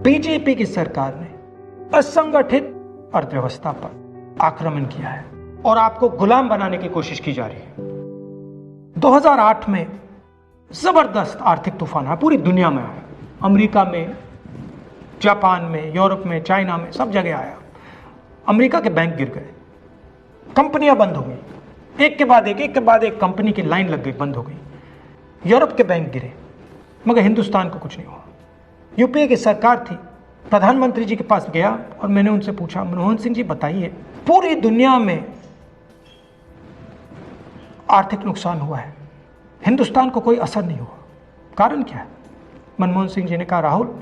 BJP की सरकार ने असंगठित अर्थव्यवस्था पर आक्रमण किया है और आपको गुलाम बनाने की कोशिश की जा रही है। 2008 में जबरदस्त आर्थिक तूफान आया, पूरी दुनिया में आया, अमेरिका में, जापान में, यूरोप में, चाइना में, सब जगह आया। अमेरिका के बैंक गिर गए, कंपनियां बंद हो गई, एक के बाद एक कंपनी की लाइन लग गई, बंद हो गई। यूरोप के बैंक गिरे, मगर हिंदुस्तान को कुछ नहीं हुआ। यूपीए की सरकार थी, प्रधानमंत्री जी के पास गया और मैंने उनसे पूछा, मनमोहन सिंह जी बताइए, पूरी दुनिया में आर्थिक नुकसान हुआ है, हिंदुस्तान को कोई असर नहीं हुआ, कारण क्या है? मनमोहन सिंह जी ने कहा, राहुल,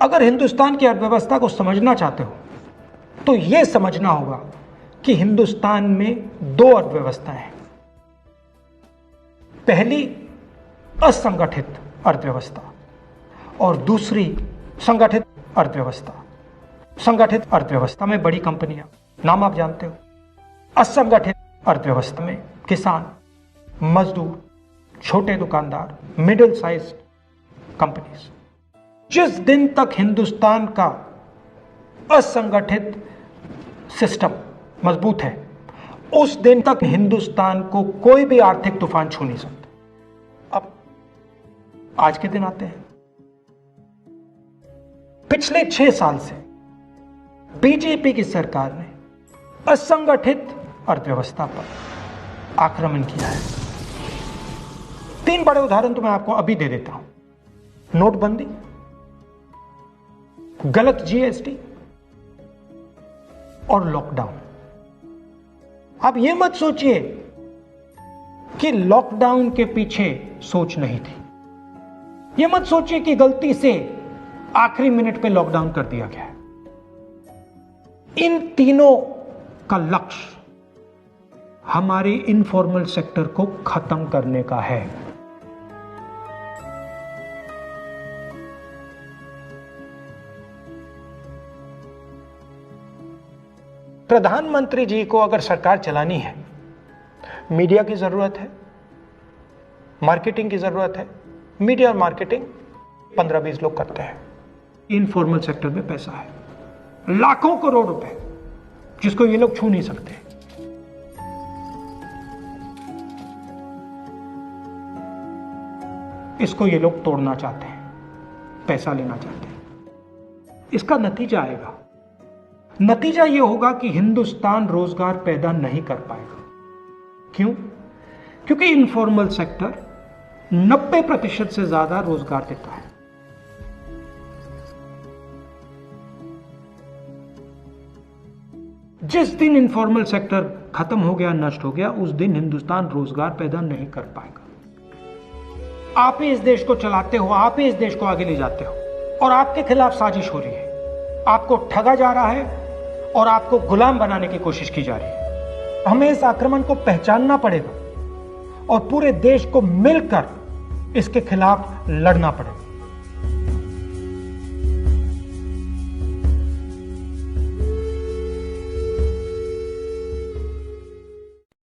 अगर हिंदुस्तान की अर्थव्यवस्था को समझना चाहते हो तो यह समझना होगा कि हिंदुस्तान में दो अर्थव्यवस्थाएं हैं। पहली असंगठित अर्थव्यवस्था और दूसरी संगठित अर्थव्यवस्था। संगठित अर्थव्यवस्था में बड़ी कंपनियां, नाम आप जानते हो। असंगठित अर्थव्यवस्था में किसान, मजदूर, छोटे दुकानदार, मिडिल साइज कंपनीज। जिस दिन तक हिंदुस्तान का असंगठित सिस्टम मजबूत है, उस दिन तक हिंदुस्तान को कोई भी आर्थिक तूफान छू नहीं सकता। अब आज के दिन आते हैं। पिछले 6 साल से बीजेपी की सरकार ने असंगठित अर्थव्यवस्था पर आक्रमण किया है। 3 बड़े उदाहरण तो मैं आपको अभी दे देता हूं। नोटबंदी, गलत जीएसटी और लॉकडाउन। आप यह मत सोचिए कि लॉकडाउन के पीछे सोच नहीं थी। यह मत सोचिए कि गलती से आखिरी मिनट पे लॉकडाउन कर दिया गया है। इन तीनों का लक्ष्य हमारे इनफॉर्मल सेक्टर को खत्म करने का है। प्रधानमंत्री जी को अगर सरकार चलानी है, मीडिया की जरूरत है, मार्केटिंग की जरूरत है। मीडिया और मार्केटिंग 15-20 लोग करते हैं। इनफॉर्मल सेक्टर में पैसा है, लाखों करोड़ रुपए, जिसको ये लोग छू नहीं सकते। इसको ये लोग तोड़ना चाहते हैं, पैसा लेना चाहते हैं। इसका नतीजा आएगा। नतीजा यह होगा कि हिंदुस्तान रोजगार पैदा नहीं कर पाएगा। क्यों? क्योंकि इनफॉर्मल सेक्टर 90% से ज्यादा रोजगार देता है। जिस दिन इनफॉर्मल सेक्टर खत्म हो गया, नष्ट हो गया, उस दिन हिंदुस्तान रोजगार पैदा नहीं कर पाएगा। आप ही इस देश को चलाते हो, आप ही इस देश को आगे ले जाते हो, और आपके खिलाफ साजिश हो रही है। आपको ठगा जा रहा है और आपको गुलाम बनाने की कोशिश की जा रही है। हमें इस आक्रमण को पहचानना पड़ेगा और पूरे देश को मिलकर इसके खिलाफ लड़ना पड़ेगा।